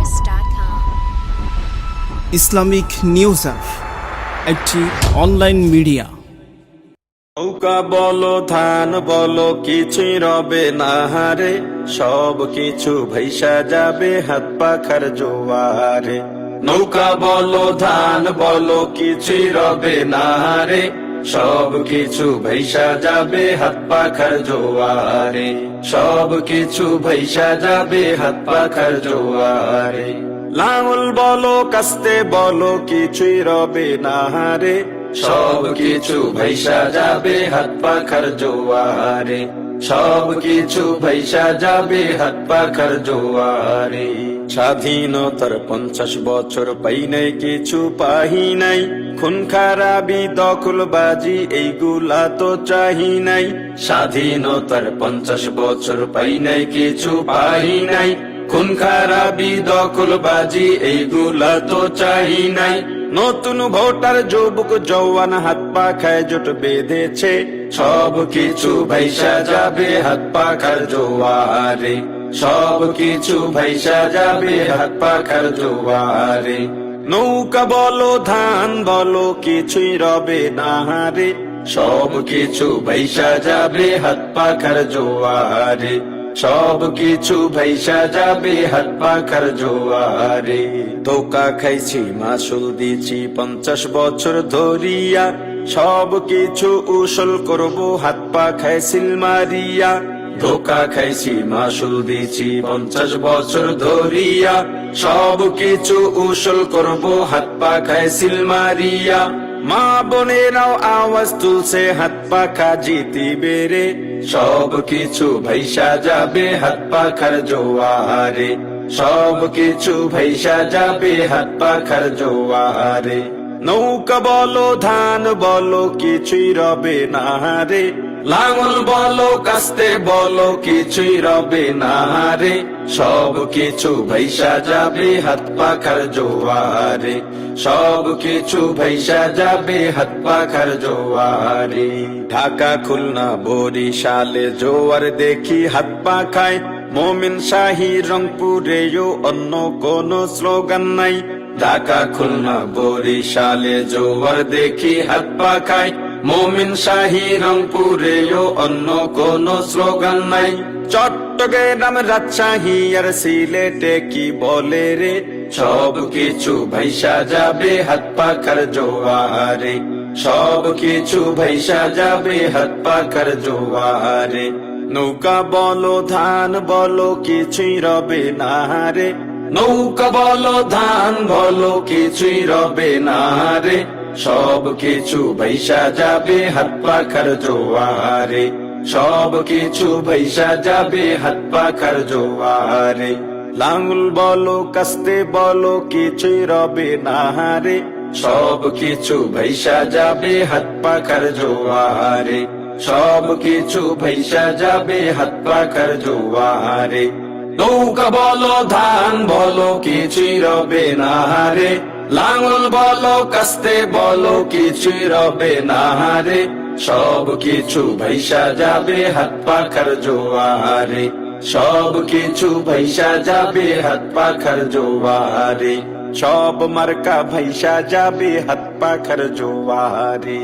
SoundCloudNews.com Islamic news app একটি online media. নৌকা বলো ধান বলো কিছুই রবে না হারে, সব কিছু ভাইসা যাবে হাত পাখার জোয়ারে। নৌকা বলো ধান বলো কিছুই রবে না হারে, সব কিছু ভাইসা যাবে হাত পাখার জোয়ারে। সব কিছু ভাইসা যাবে হাত পাখার জোয়ারে। লাঙল বলো কাস্তে বলো কিছুই রবে না হারে, সব কিছু ভাইসা যাবে হাত পাখার জোয়ারে। সব কিছু ভাইসা যাবে হাত পাখার জোয়ারে। স্বাধীনতার 50 বছর পাই নাই কিছু পাহি নাই, খুন খারাপি দখলবাজি এইগুলা তো চাহি নাই। স্বাধীনতার 50 বছর পাই নাই কিছু পাহি নাই, খুন খারাপি দখলবাজি এইগুলা তো চাহি নাই। নতুন ভোটার যুবক জওয়ান হাত পাখায় জোট বেঁধেছে, সব কিছু ভাইসা যাবে হাত পাখার জোয়ারে। সব কিছু ভাইসা যাবে হাত পাখার জোয়ারে। নৌকা বলো ধান বলো কিছুই রবে না হারে, সব কিছু ভাইসা যাবে হাত পাখার জোয়ারে। সব কিছু ভাইসা যাবে হাত পাখার জোয়ারে। ধোকা খাইছি মাসুল দিছি 50 বছর ধরিয়া, সব কিছু উসুল করব হাত পাখায় সিল মারিয়া। ধোকা খাইছি মাসুল দিছি 50 বছর ধরিয়া, সব কিছু উসুল করব হাত পাখায় সিল মারিয়া। মা বোনেরাও আওয়াজ তুলছে হাত পাখা জিতিবে রে, সব কিছু ভাইসা যাবে হাত পাখার জোয়ারে। সব কিছু ভাইসা যাবে হাত পাখার জোয়ারে। নৌকা বলো ধান বলো কিছুই রবে না হারে, লাঙল বলো কাস্তে বলো কিছুই রবে না হারে, সব কিছু ভাইসা যাবে হাত পাখার জোয়ারে। সব কিছু ভাইসা যাবে হাত পাখার জোয়ারে। ঢাকা খুলনা বরিশালে জোয়ার দেখি হাত পাখায়, মোমিন শাহী রংপুরেও অন্য কোন স্লোগান নাই। ঢাকা খুলনা বরিশালে জোয়ার দেখি হাত পাখায়, মোমিন শাহী রংপুরেও অন্য কোন স্লোগান নাই। চট্টগ্রাম রাজশাহী আর সিলেটে কি বলে রে, সব কিছু ভাইসা যাবে হাত পাখার জোয়ারে। সব কিছু ভাইসা যাবে হাত পাখার জোয়ারে। নৌকা বলো ধান বলো কিছুই রবে না হারে, নৌকা বলো ধান বলো কিছুই রবে না হারে, সব কিছু ভাইসা যাবে হাত পাখার জোয়ারে। সব কিছু ভাইসা যাবে হাত পাখার জোয়ারে। লাঙল বলো কাস্তে বলো কিছুই রবে না হারে, সব কিছু ভাইসা যাবে হাত পাখার জোয়ারে। সব কিছু ভাইসা যাবে হাত পাখার জোয়ারে। নৌকা বলো ধান বলো কিছুই রবে না হারে, লাঙল বলো কাস্তে বলো কিছুই রবে না হারে, সব কিছু ভাইসা যাবে হাত পাখার জোয়ারে। সব কিছু ভাইসা যাবে হাত পাখার জোয়ারে। সব মার্কা ভাইসা যাবে হাত পাখার জোয়ারে।